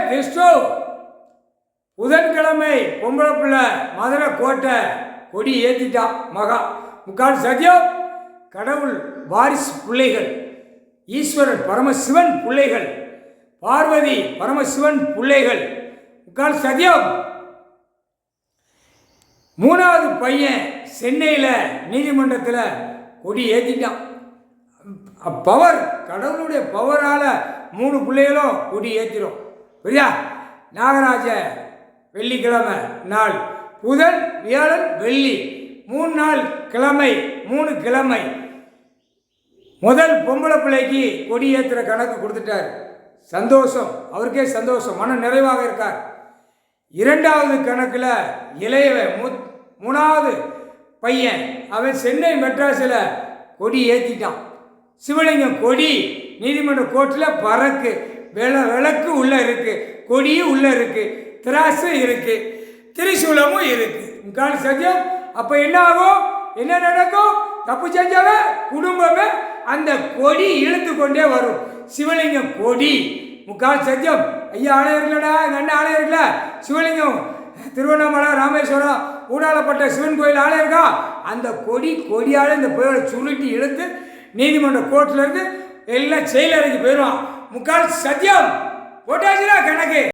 கிறிஸ்து புதன்கிழமை பொம்பளை பிள்ளை மதுரை கோட்டை கொடி ஏற்றிட்டான் மகா முக்கால் சத்தியம் கடவுள் வாரிசு பிள்ளைகள் ஈஸ்வரன் பரமசிவன் பிள்ளைகள் பார்வதி பரமசிவன் பிள்ளைகள் முக்கால் சத்தியம். மூணாவது பையன் சென்னையில் நீதிமன்றத்தில் கொடி ஏற்றிட்டான். பவர் கடவுளுடைய பவரால் 3 பிள்ளைகளும் கொடி ஏற்றிடும். புரியா? நாகராஜ வெள்ளிக்கிழமை நாள், புதன் வியாழன் வெள்ளி 3 நாள் கிழமை, 3 கிழமை. முதல் பொம்பளை பிள்ளைக்கு கொடி ஏற்றுற கணக்கு கொடுத்துட்டார். சந்தோஷம், அவருக்கே சந்தோஷம், மன நிறைவாக இருக்கார். 2வது கணக்கில் இளையவன் 3வது பையன் அவன் சென்னை மெட்ராஸில் கொடி ஏற்றிட்டான். சிவலிங்கம் கொடி நீதிமன்ற கோர்ட்டில் பறக்கு, விளக்கு உள்ளே இருக்குது, கொடியும் உள்ளே இருக்குது, திராசு இருக்குது, திரிசூலமும் இருக்குது. முக்கால் சத்தியம். அப்போ என்ன ஆகும்? என்ன நடக்கும்? தப்பு செஞ்சவன் குடும்பமே அந்த கொடி இழுத்து கொண்டே வரும். சிவலிங்கம் கொடி முக்கால் சத்தியம். ஐயா ஆலயம் இருக்கலடா, எங்கள் அண்ணன் ஆலயம் இருக்கல, சிவலிங்கம் திருவண்ணாமலை ராமேஸ்வரம் ஊடாலப்பட்ட சிவன் கோயில் ஆலயம் இருக்கா, அந்த கொடியால் இந்த புயலை சுருட்டி இழுத்து நீதிமன்ற கோர்ட்டில் இருந்து எல்லாம் செயலறைக்கு போயிடுவான். முக்கால் சத்தியம் போட்டாச்சுன்னா கணக்கு.